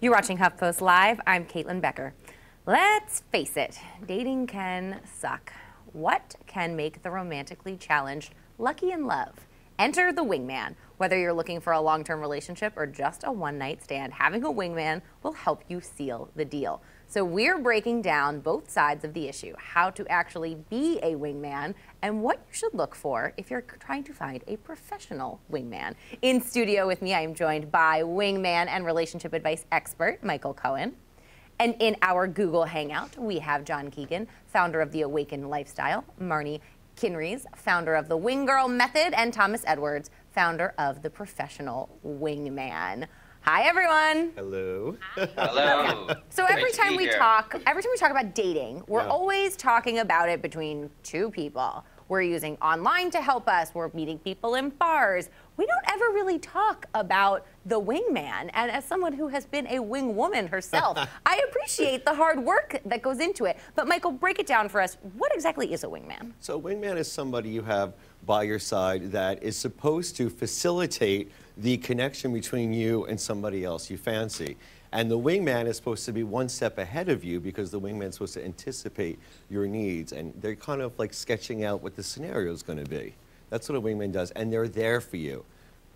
You're watching HuffPost Live. I'm Caitlin Becker. Let's face it, dating can suck. What can make the romantically challenged lucky in love? Enter the wingman. Whether you're looking for a long-term relationship or just a one-night stand, having a wingman will help you seal the deal. So we're breaking down both sides of the issue, how to actually be a wingman and what you should look for if you're trying to find a professional wingman. In studio with me, I am joined by wingman and relationship advice expert, Michael Cohen. And in our Google Hangout, we have John Keegan, founder of The Awakened Lifestyle, Marni Kinrys, founder of the Wing Girl Method, and Thomas Edwards, founder of the Professional Wingman. Hi, everyone. Hello. Hello. So every time we talk about dating, we're always talking about it between two people. We're using online to help us. We're meeting people in bars. We don't ever really talk about the wingman. And as someone who has been a wing woman herself, I appreciate the hard work that goes into it. But Michael, break it down for us. What exactly is a wingman? So a wingman is somebody you have by your side that is supposed to facilitate the connection between you and somebody else you fancy. And the wingman is supposed to be one step ahead of you because the wingman is supposed to anticipate your needs. And they're kind of like sketching out what the scenario is going to be. That's what a wingman does. And they're there for you.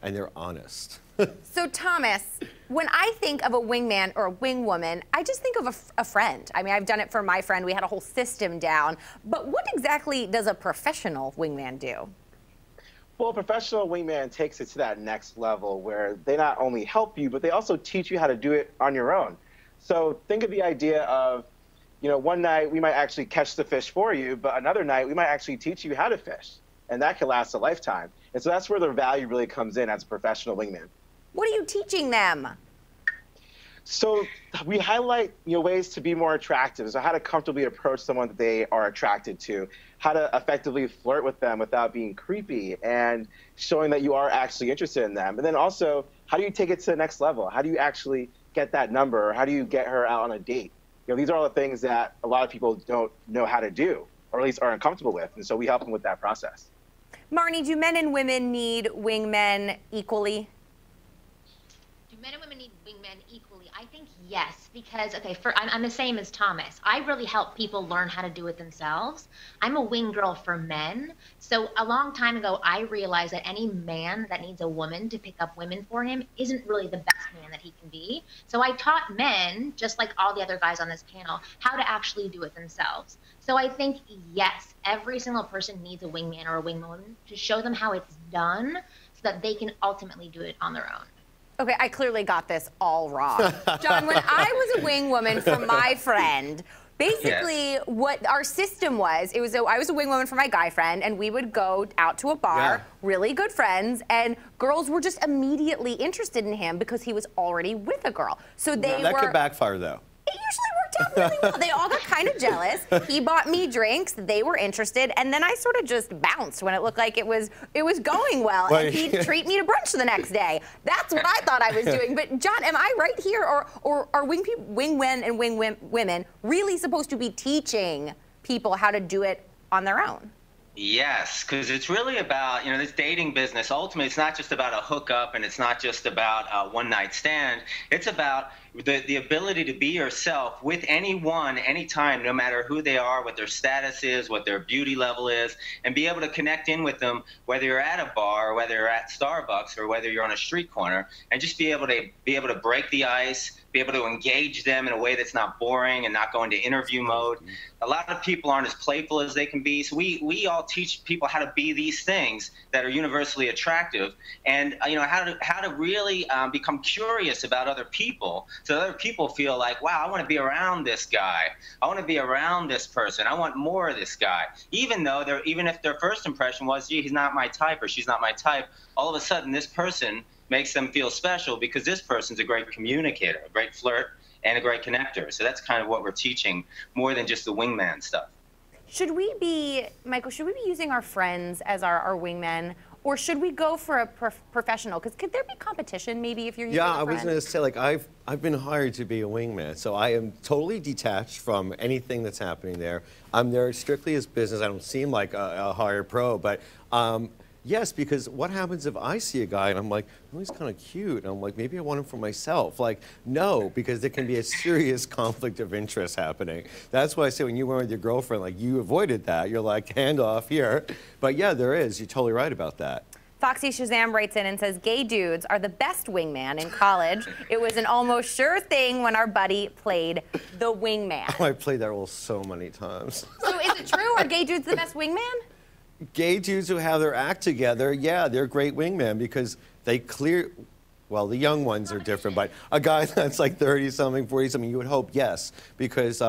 And they're honest. So Thomas, when I think of a wingman or a wing woman, I just think of a friend. I mean, I've done it for my friend. We had a whole system down. But what exactly does a professional wingman do? Well, a professional wingman takes it to that next level where they not only help you, but they also teach you how to do it on your own. So think of the idea of, you know, one night we might actually catch the fish for you, but another night we might actually teach you how to fish. And that can last a lifetime. And so that's where the value really comes in as a professional wingman. What are you teaching them? So we highlight, ways to be more attractive. So how to comfortably approach someone that they are attracted to, how to effectively flirt with them without being creepy and showing that you are actually interested in them. And then also, how do you take it to the next level? How do you actually get that number? Or how do you get her out on a date? These are all the things that a lot of people don't know how to do, or at least are uncomfortable with. And so we help them with that process. Marni, do men and women need wingmen equally? Do men and women need wingmen equally? I think yes, because, I'm the same as Thomas. I really help people learn how to do it themselves. I'm a wing girl for men. So a long time ago, I realized that any man that needs a woman to pick up women for him isn't really the best man that he can be. So I taught men, just like all the other guys on this panel, how to actually do it themselves. So I think, yes, every single person needs a wingman or a wingwoman to show them how it's done so that they can ultimately do it on their own. Okay, I clearly got this all wrong. John, when I was a wing woman for my friend, basically what our system was, I was a wing woman for my guy friend, and we would go out to a bar, really good friends, and girls were just immediately interested in him because he was already with a girl. So that could backfire, though. It usually worked out really well. They all got kind of jealous. He bought me drinks. They were interested. And then I sort of just bounced when it looked like it was going well. And he'd treat me to brunch the next day. That's what I thought I was doing. But John, am I right here? Or are wingmen and wingwomen really supposed to be teaching people how to do it on their own? Yes, because it's really about, this dating business. Ultimately, it's not just about a hookup and it's not just about a one-night stand. It's about the ability to be yourself with anyone, anytime, no matter who they are, what their status is, what their beauty level is, and be able to connect in with them, whether you're at a bar, or whether you're at Starbucks, or whether you're on a street corner, and just be able to break the ice, be able to engage them in a way that's not boring and not go into interview mode. A lot of people aren't as playful as they can be, so we all teach people how to be these things that are universally attractive, and how to really become curious about other people, so other people feel like, wow, I want to be around this guy, I want to be around this person, I want more of this guy, even if their first impression was, gee, he's not my type or she's not my type. All of a sudden, this person makes them feel special because this person's a great communicator, a great flirt, and a great connector. So that's kind of what we're teaching, more than just the wingman stuff. Michael, should we be using our friends as our wingmen, or should we go for a professional? Because could there be competition maybe if you're using a friend? I was going to say, like, I've been hired to be a wingman, so I am totally detached from anything that's happening there. I'm there strictly as business. I don't seem like a hired pro, but Yes, because what happens if I see a guy and I'm like, oh, he's kind of cute, and I'm like, maybe I want him for myself. Like, no, because there can be a serious conflict of interest happening. That's why I say when you went with your girlfriend, like, you avoided that. You're like, hand off here. But yeah, there is. You're totally right about that. Foxy Shazam writes in and says, gay dudes are the best wingman in college. It was an almost sure thing when our buddy played the wingman. Oh, I played that role so many times. So is it true? Are gay dudes the best wingman? Gay dudes who have their act together, yeah, they're great wingmen because they clear, well, the young ones are different, but a guy that's like 30-something, 40-something, you would hope, yes, because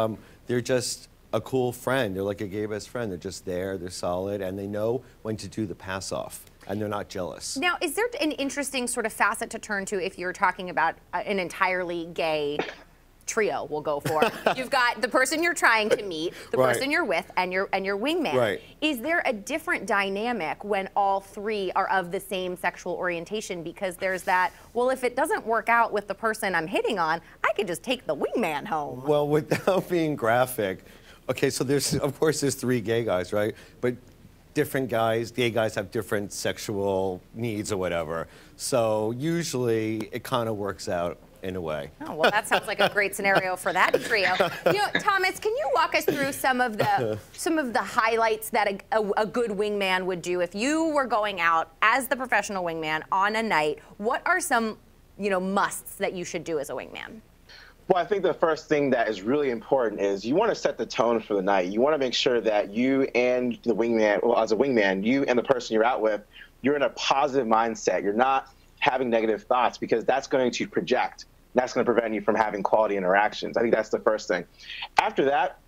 they're just a cool friend. They're like a gay best friend. They're just there, they're solid, and they know when to do the pass-off, and they're not jealous. Now, is there an interesting sort of facet to turn to if you're talking about an entirely gay trio we'll go for? You've got the person you're trying to meet, the person you're with, and your wingman. Right. Is there a different dynamic when all three are of the same sexual orientation? Because there's that, well, if it doesn't work out with the person I'm hitting on, I could just take the wingman home. Well, without being graphic, okay, so there's, of course, there's 3 gay guys, right? But different guys, gay guys have different sexual needs or whatever. So usually it kind of works out in a way. Oh, well, that sounds like a great scenario for that trio. You know, Thomas, can you walk us through some of the highlights that a good wingman would do if you were going out as the professional wingman on a night? What are some, you know, musts that you should do as a wingman? Well, I think the first thing that is really important is you want to set the tone for the night. You want to make sure that you and the wingman, well, as a wingman, you and the person you're out with, you're in a positive mindset. You're not having negative thoughts, because that's going to project. That's going to prevent you from having quality interactions. I think that's the first thing. After that,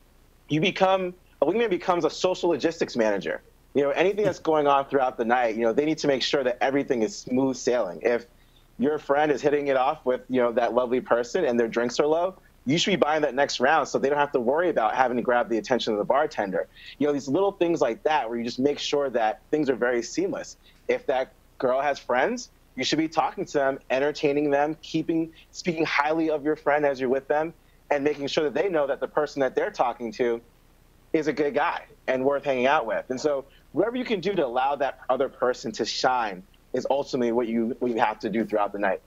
a wingman becomes a social logistics manager. You know, anything that's going on throughout the night, you know, they need to make sure that everything is smooth sailing. If your friend is hitting it off with, you know, that lovely person and their drinks are low, you should be buying that next round so they don't have to worry about having to grab the attention of the bartender. You know, these little things like that where you just make sure that things are very seamless. If that girl has friends, you should be talking to them, entertaining them, speaking highly of your friend as you're with them, and making sure that they know that the person that they're talking to is a good guy and worth hanging out with. And so whatever you can do to allow that other person to shine is ultimately what you have to do throughout the night.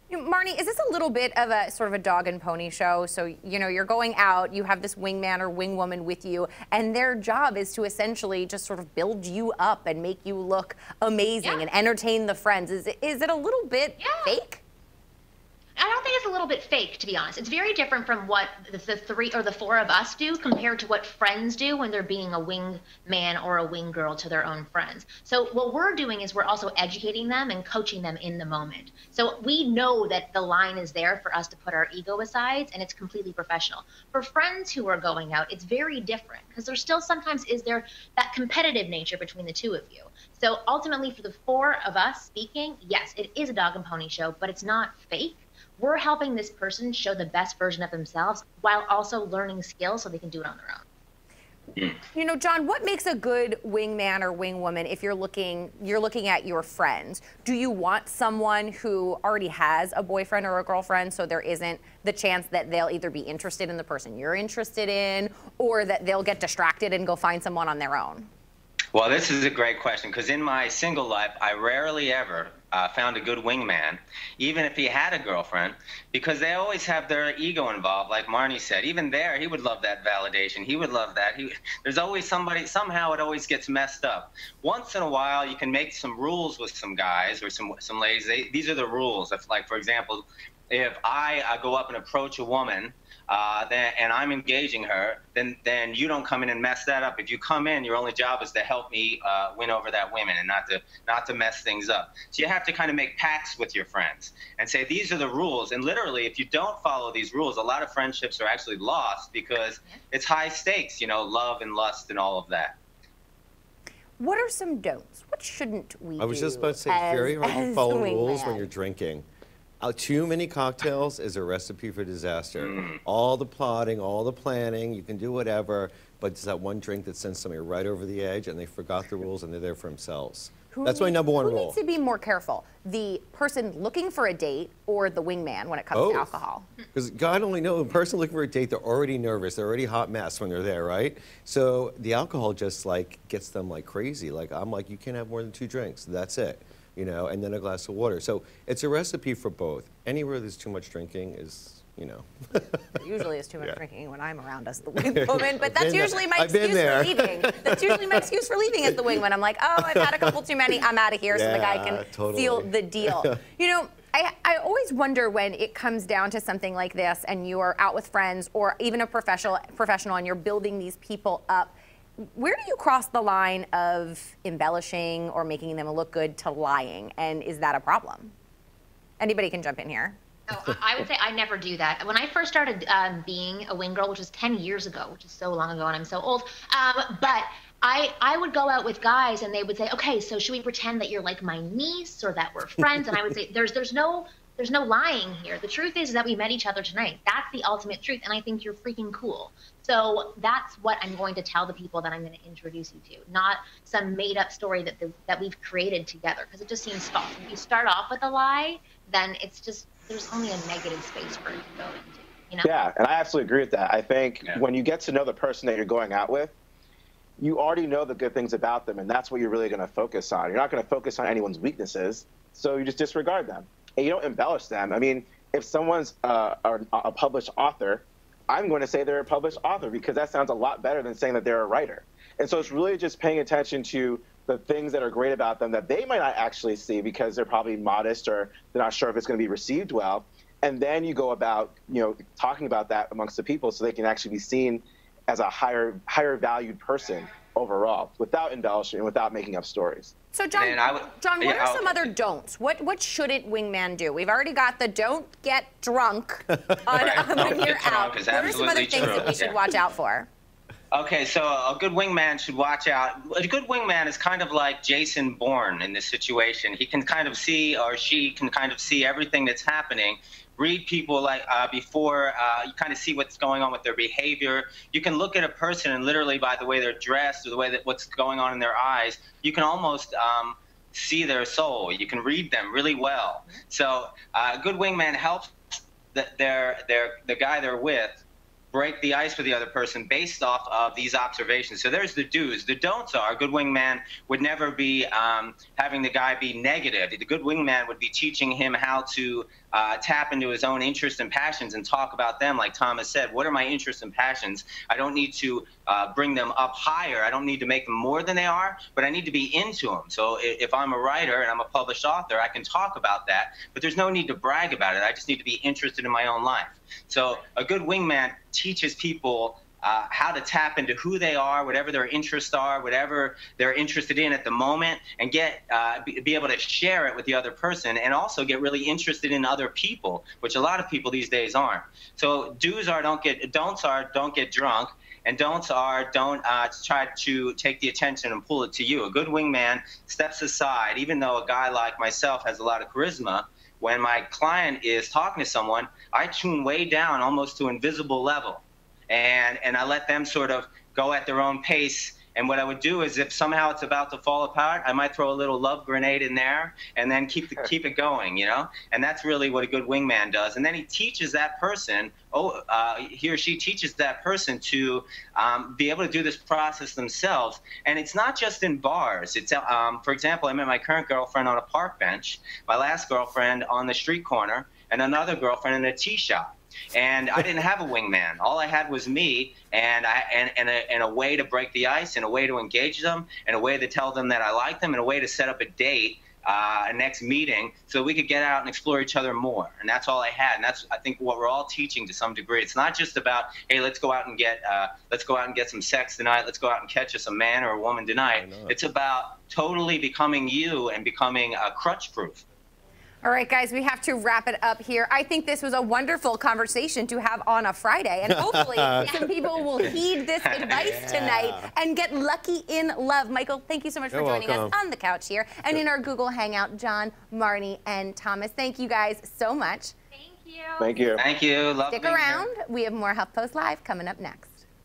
You know, Marni, is this a little bit of a sort of a dog and pony show? So, you know, you're going out, you have this wingman or wingwoman with you, and their job is to essentially just sort of build you up and make you look amazing and entertain the friends. Is it a little bit fake? I don't think it's a little bit fake, to be honest. It's very different from what the 3 or the 4 of us do compared to what friends do when they're being a wingman or a wing girl to their own friends. So what we're doing is we're also educating them and coaching them in the moment. So we know that the line is there for us to put our ego aside, and it's completely professional. For friends who are going out, it's very different, because there still sometimes is there that competitive nature between the 2 of you. So ultimately, for the 4 of us speaking, yes, it is a dog and pony show, but it's not fake. We're helping this person show the best version of themselves while also learning skills so they can do it on their own. You know, John, what makes a good wingman or wingwoman if you're looking at your friends? Do you want someone who already has a boyfriend or a girlfriend so there isn't the chance that they'll either be interested in the person you're interested in, or that they'll get distracted and go find someone on their own? Well, this is a great question, because in my single life, I rarely ever found a good wingman, even if he had a girlfriend, because they always have their ego involved, like Marni said. Even there, he would love that validation. He would love that. There's always somebody, somehow it always gets messed up. Once in a while, you can make some rules with some guys or some ladies. These are the rules. If, like, for example, if I go up and approach a woman, and I'm engaging her, then you don't come in and mess that up. If you come in, your only job is to help me win over that woman and not to mess things up. So you have to kind of make pacts with your friends and say, these are the rules. And literally, if you don't follow these rules, a lot of friendships are actually lost, because it's high stakes, you know, love and lust and all of that. What are some don'ts? What shouldn't we do? I was just about to say, it's very hard to follow rules when you're drinking. Too many cocktails is a recipe for disaster. All the plotting, all the planning, you can do whatever, but it's that one drink that sends somebody right over the edge, and they forgot the rules and they're there for themselves. That's my number one who rule. needs to be more careful? The person looking for a date or the wingman when it comes to alcohol? Because God only knows, the person looking for a date, they're already nervous. They're already a hot mess when they're there, right? So the alcohol just like gets them like crazy. Like I'm like, you can't have more than 2 drinks. That's it, you know, and then a glass of water. So it's a recipe for both. Anywhere there's too much drinking is, you know. Usually it's too much drinking when I'm around as the wingwoman, but that's usually my I've been excuse there. for leaving. That's usually my excuse for leaving as the wingman. I'm like, oh, I've had a couple too many. I'm out of here so the guy can seal the deal. You know, I always wonder when it comes down to something like this and you are out with friends or even a professional and you're building these people up, where do you cross the line of embellishing or making them look good to lying? And is that a problem? Anybody can jump in here. Oh, I would say I never do that. When I first started being a wing girl, which was 10 years ago, which is so long ago and I'm so old, but I would go out with guys and they would say, okay, so should we pretend that you're like my niece or that we're friends? And I would say, there's no lying here. The truth is that we met each other tonight. That's the ultimate truth. And I think you're freaking cool. So that's what I'm going to tell the people that I'm going to introduce you to, not some made up story that we've created together, because it just seems false. If you start off with a lie, then it's just, there's only a negative space for it to go into, you know? Yeah, and I absolutely agree with that. I think when you get to know the person that you're going out with, you already know the good things about them, and that's what you're really going to focus on. You're not going to focus on anyone's weaknesses, so you just disregard them. And you don't embellish them. I mean, if someone's a published author, I'm going to say they're a published author because that sounds a lot better than saying that they're a writer. And so it's really just paying attention to the things that are great about them that they might not actually see because they're probably modest or they're not sure if it's going to be received well. And then you go about, you know, talking about that amongst the people so they can actually be seen as a higher valued person overall, without embellishing and without making up stories. So John, what are some other don'ts? What shouldn't wingman do? We've already got the don't get drunk when you're out. What are some other things that we should watch out for? Okay, so a good wingman should watch out. A good wingman is kind of like Jason Bourne in this situation. He can kind of see, or she can kind of see everything that's happening. Read people like before you kind of see what's going on with their behavior. You can look at a person and literally by the way they're dressed or the way that what's going on in their eyes, you can almost see their soul. You can read them really well. So a good wingman helps the guy they're with break the ice with the other person based off of these observations. So there's the do's. The don'ts are, a good wingman would never be having the guy be negative. The good wingman would be teaching him how to tap into his own interests and passions and talk about them. Like Thomas said, what are my interests and passions? I don't need to bring them up higher. I don't need to make them more than they are, but I need to be into them. So if I'm a writer and I'm a published author, I can talk about that, but there's no need to brag about it. I just need to be interested in my own life. So a good wingman teaches people how to tap into who they are, whatever their interests are, whatever they're interested in at the moment, and be able to share it with the other person, and also get really interested in other people, which a lot of people these days aren't. So don'ts are don't get drunk, and don'ts are don't try to take the attention and pull it to you. A good wingman steps aside, even though a guy like myself has a lot of charisma. When my client is talking to someone, I tune way down almost to invisible level. And I let them sort of go at their own pace. And what I would do is if somehow it's about to fall apart, I might throw a little love grenade in there and then keep it going, you know? And that's really what a good wingman does. And then he teaches that person, he or she teaches that person to be able to do this process themselves. And it's not just in bars. It's, for example, I met my current girlfriend on a park bench, my last girlfriend on the street corner, and another girlfriend in a tea shop. And I didn't have a wingman. All I had was me, and a way to break the ice, and a way to engage them, and a way to tell them that I like them, and a way to set up a date, a next meeting, so we could get out and explore each other more. And that's all I had. And that's, I think, what we're all teaching to some degree. It's not just about, hey, let's go out and get some sex tonight. Let's go out and catch us a man or a woman tonight. It's about totally becoming you and becoming crutch-proof. All right, guys, we have to wrap it up here. I think this was a wonderful conversation to have on a Friday, and hopefully some people will heed this advice tonight and get lucky in love. Michael, thank you so much for joining us on the couch here and in our Google Hangout. John, Marni, and Thomas, thank you guys so much. Thank you. Thank you. Thank you. Love Stick around. We have more HuffPost Live coming up next.